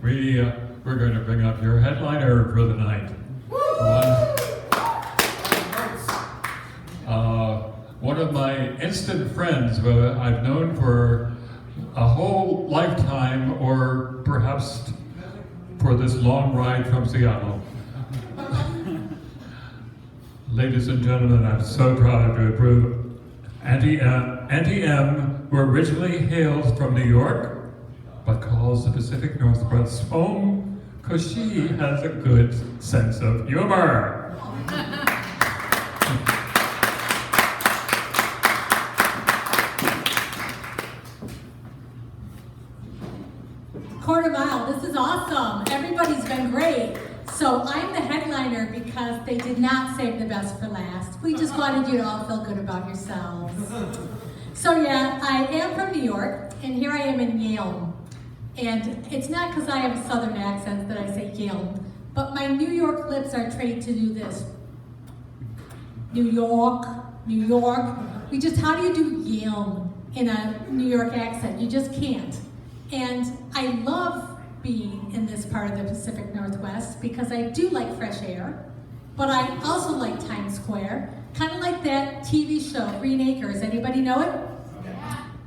we're going to bring up your headliner for the night. One of my instant friends who I've known for a whole lifetime, or perhaps for this long ride from Seattle. Ladies and gentlemen, I'm so proud to approve Auntie M, who originally hails from New York, but calls the Pacific Northwest home because she has a good sense of humor. Quarter mile, this is awesome. Everybody's been great. So I'm the headliner because they did not save the best for last. We just wanted you to all feel good about yourselves. So yeah, I am from New York, and here I am in Yale. And it's not because I have a southern accent that I say Yale, but my New York lips are trained to do this. New York, New York. How do you do Yale in a New York accent? You just can't. And I love being in this part of the Pacific Northwest because I do like fresh air, but I also like Times Square, kind of like that TV show, Green Acres. Anybody know it?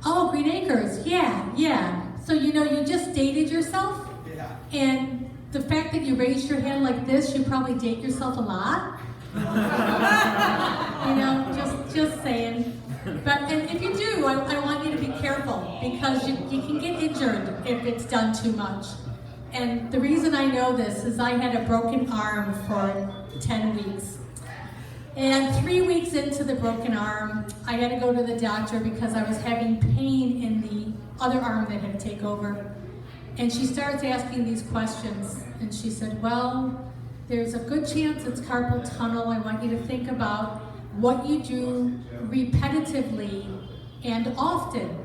Oh, Green Acres, yeah. So you just dated yourself? Yeah. And the fact that you raised your hand like this, you probably date yourself a lot. Just saying. And if you do, I want you to be careful because you can get injured if it's done too much. And the reason I know this is I had a broken arm for 10 weeks. And 3 weeks into the broken arm, I had to go to the doctor because I was having pain in the other arm that had taken over. And she starts asking these questions. And she said, well, there's a good chance it's carpal tunnel. I want you to think about what you do repetitively and often.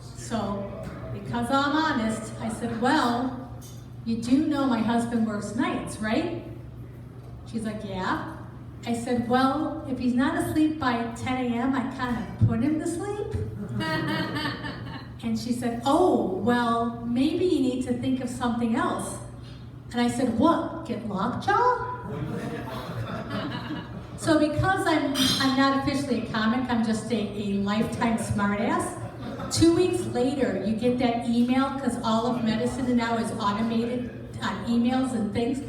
So, because I'm honest, I said, well, you do know my husband works nights, right? She's like, yeah. I said, well, if he's not asleep by 10 a.m., I kind of put him to sleep. And she said, oh, well, maybe you need to think of something else. And I said, what, get lockjaw? So because I'm not officially a comic, I'm just a lifetime smartass. 2 weeks later, you get that email, because all of medicine now is automated on emails and things.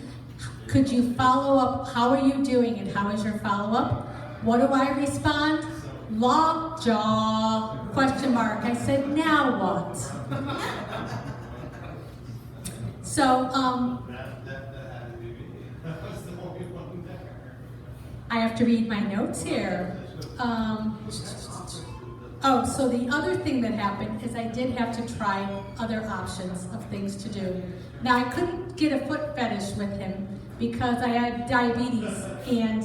Could you follow up? How are you doing and how is your follow-up? What do I respond? Lockjaw, question mark. I said, now what? So, I have to read my notes here. So the other thing that happened is I did have to try other options of things to do. Now, I couldn't get a foot fetish with him because I had diabetes and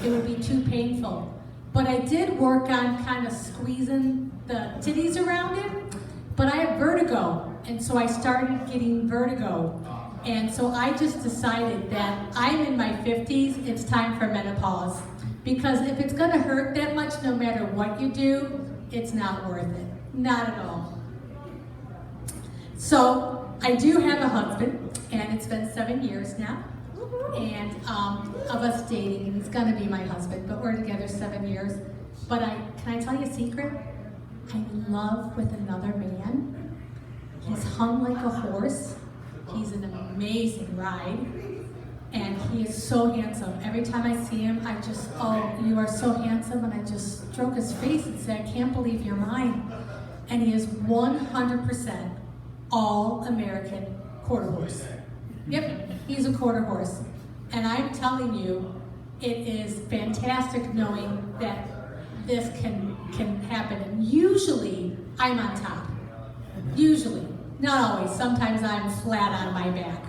it would be too painful. But I did work on kind of squeezing the titties around him, but I have vertigo, and so I started getting vertigo. And so I just decided that I'm in my 50s, it's time for menopause. Because if it's gonna hurt that much, no matter what you do, it's not worth it. Not at all. So I do have a husband, and it's been 7 years now. And of us dating, and he's gonna be my husband, but we're together 7 years. But can I tell you a secret? I'm in love with another man. He's hung like a horse. He's an amazing ride, and he is so handsome. Every time I see him, I just, oh, you are so handsome, and I just stroke his face and say, I can't believe you're mine. And he is 100% all-American quarter horse. Yep, he's a quarter horse. And I'm telling you, it is fantastic knowing that this can happen. And usually, I'm on top. Usually. Not always. Sometimes I'm flat on my back.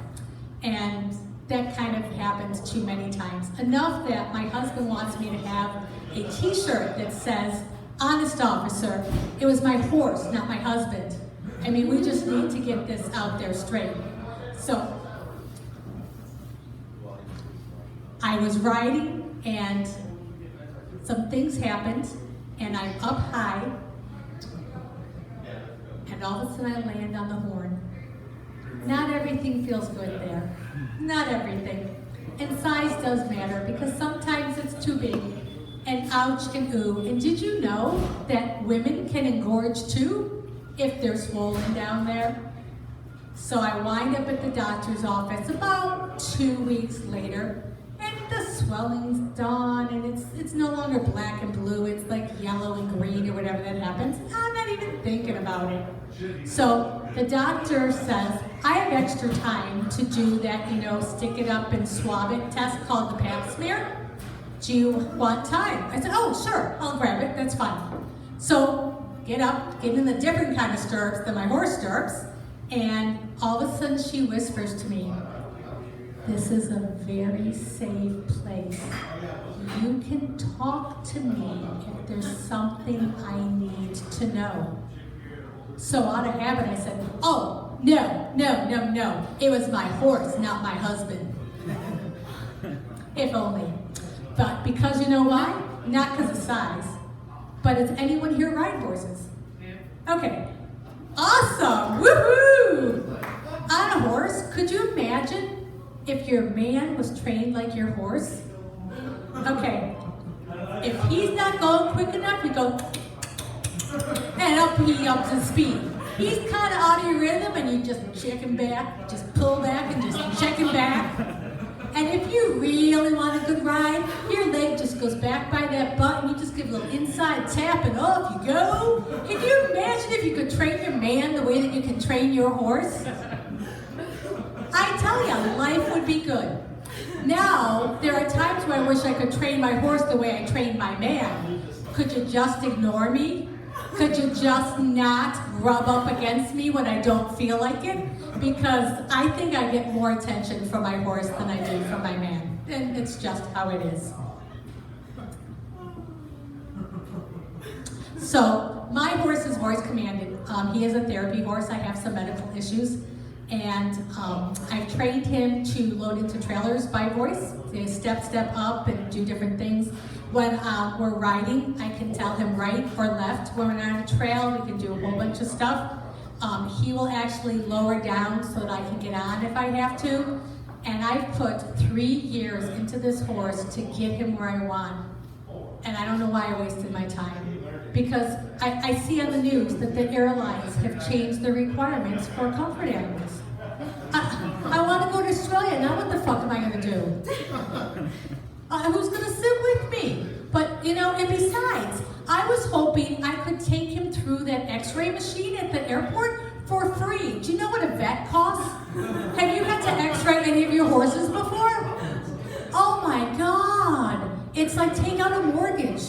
And that kind of happens too many times. Enough that my husband wants me to have a t-shirt that says, honest officer, it was my horse, not my husband. I mean, we just need to get this out there straight. So, I was riding and some things happened and I'm up high and all of a sudden I land on the horn. Not every everything feels good there. Not everything. And size does matter because sometimes it's too big. And ouch and ooh. And did you know that women can engorge too if they're swollen down there? So I wind up at the doctor's office about 2 weeks later, and the swelling's done, and it's no longer black and blue, it's like yellow and green or whatever that happens. I'm not even thinking about it. So the doctor says, I have extra time to do that, stick it up and swab it test called the pap smear. Do you want time? I said, oh, sure, I'll grab it, that's fine. So get up, get in a different kind of stirrups than my horse stirrups, and all of a sudden she whispers to me, this is a very safe place. You can talk to me if there's something I need to know. So out of habit I said, oh, no. It was my horse, not my husband. If only. But because you know why? Not because of size. But does anyone here ride horses? Okay. Awesome! Woohoo! On a horse, could you imagine if your man was trained like your horse? Okay. If he's not going quick enough, you go, and he ups his speed. He's kind of out of your rhythm, and you just check him back, just pull back, and just check him back. And if you really want a good ride, your leg just goes back by that butt, and you just give a little inside tap, and off you go. Can you imagine if you could train your man the way that you can train your horse? I tell you, life would be good. Now, there are times where I wish I could train my horse the way I train my man. Could you just ignore me? Could you just not rub up against me when I don't feel like it? Because I think I get more attention from my horse than I do from my man. And it's just how it is. So, my horse is Voice Commanded. He is a therapy horse. I have some medical issues. And I've trained him to load into trailers by voice. They step up and do different things. When we're riding, I can tell him right or left. When we're on a trail, we can do a whole bunch of stuff. He will actually lower down so that I can get on if I have to. And I've put 3 years into this horse to get him where I want. And I don't know why I wasted my time. Because I see on the news that the airlines have changed the requirements for comfort animals. I want to go to Australia, now what the fuck am I going to do? Who's going to sit with me? But, and besides, I was hoping I could take him through that x-ray machine at the airport for free. Do you know what a vet costs? Have you had to x-ray any of your horses before? Oh my God. It's like take out a mortgage.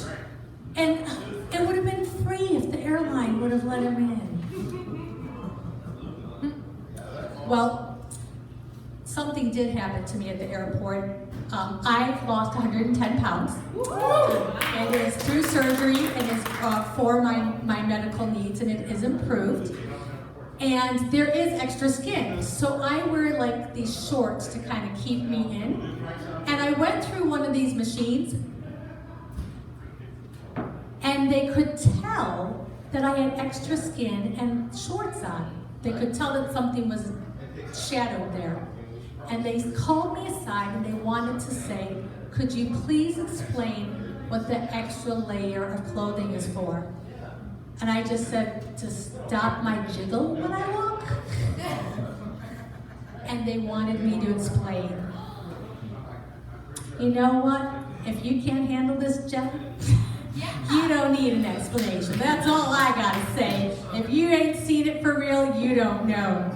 And it would have been free if the airline would have let him in. Well, something did happen to me at the airport. I've lost 110 pounds. It is through surgery, and it's for my medical needs, and it is improved. And there is extra skin, so I wear like these shorts to kind of keep me in. And I went through one of these machines, and they could tell that I had extra skin and shorts on. They could tell that something was shadowed there. And they called me aside and they wanted to say, could you please explain what the extra layer of clothing is for? And I just said, to stop my jiggle when I walk? And they wanted me to explain. You know what? If you can't handle this, Jeff, you don't need an explanation. That's all I gotta say. If you ain't seen it for real, you don't know.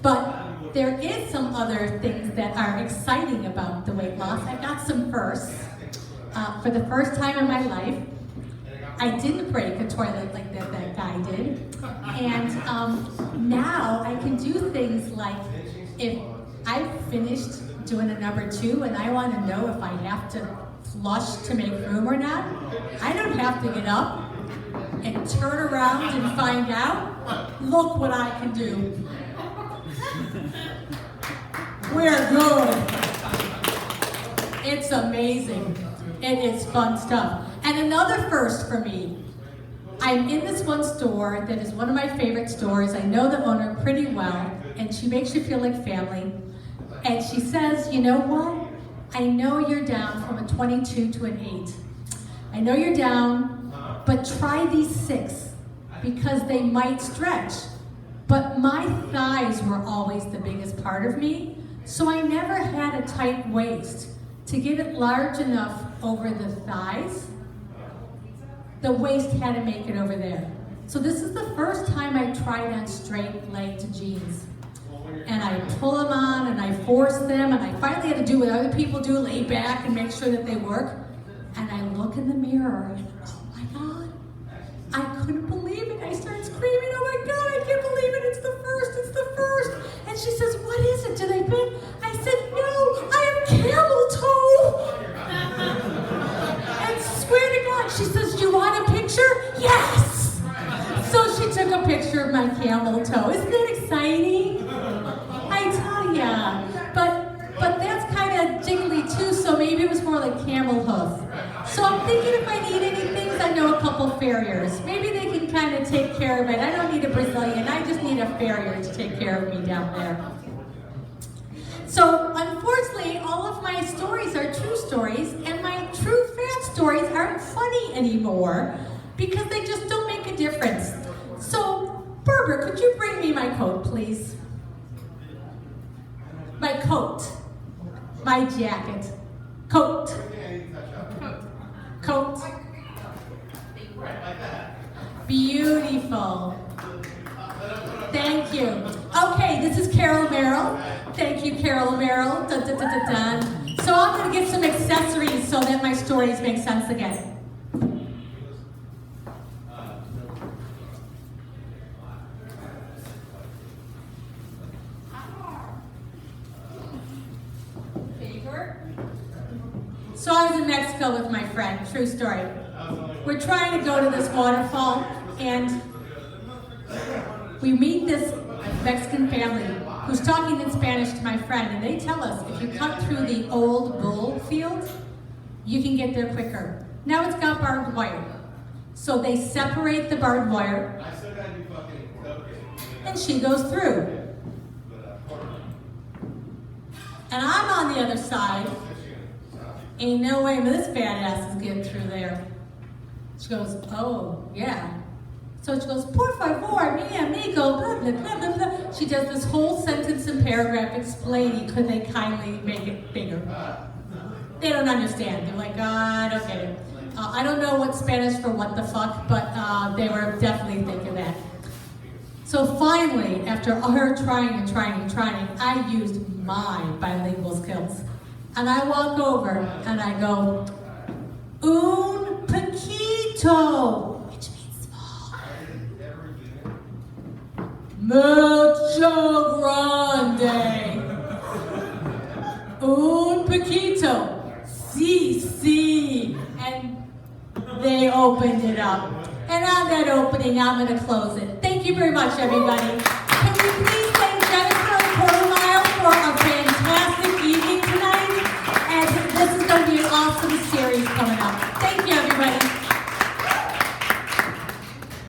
But there is some other things that are exciting about the weight loss. I got some firsts. For the first time in my life, I didn't break a toilet like that guy did. And now I can do things like, if I've finished doing a number 2 and I want to know if I have to flush to make room or not, I don't have to get up and turn around and find out. Look what I can do. We're good. It's amazing. It is fun stuff. And another first for me. I'm in this one store that is one of my favorite stores. I know the owner pretty well. and she makes you feel like family. And she says, you know what? I know you're down from a 22 to an 8. I know you're down, but try these 6 because they might stretch. But my thighs were always the biggest part of me, so I never had a tight waist. To get it large enough over the thighs, the waist had to make it over there. So this is the first time I tried on straight-legged jeans. And I pull them on and I force them, and I finally had to do what other people do, lay back and make sure that they work. And I look in the mirror and oh my God, I couldn't believe it. I started screaming, oh my God, I can't believe it, it's the first. And she says, what is it, did I fit? I said, no, I have camel toe. And swear to God, she says, do you want a picture? Yes. So she took a picture of my camel toe. Isn't that exciting? I tell ya. But that's kind of jiggly too, so maybe it was more like camel hoof. So I'm thinking if I need any things, I know a couple farriers. Maybe they can kind of take care of it. I don't need a Brazilian, I just need a farrier to take care of me down there. So unfortunately, all of my stories are true stories, and my true fat stories aren't funny anymore because they just don't make a difference. So, Berber, could you bring me my coat, please? My coat. My jacket. Coat. Coat. Beautiful. Thank you. Okay, this is Carol Merrill. Thank you, Carol Merrill. Dun, dun, dun, dun, dun. So I'm going to get some accessories so that my stories make sense again. So I was in Mexico with my friend, true story. We're trying to go to this waterfall, and we meet this Mexican family who's talking in Spanish to my friend, and they tell us if you cut through the old bull field, you can get there quicker. Now it's got barbed wire. So they separate the barbed wire, and she goes through. And I'm on the other side. Ain't no way this badass is getting through there. She goes, oh, yeah. So she goes, por favor, mi amigo, blah, blah, blah, blah, blah. She does this whole sentence and paragraph explaining, could they kindly make it bigger? They don't understand. They're like, I don't get it. I don't know what Spanish for what the fuck, but they were definitely thinking that. So finally, after her trying, I used my bilingual skills. And I walk over and I go, un poquito, which means small. Mucho grande. Un poquito. Sí. And they opened it up. And on that opening, I'm going to close it. Thank you very much, everybody. Can we please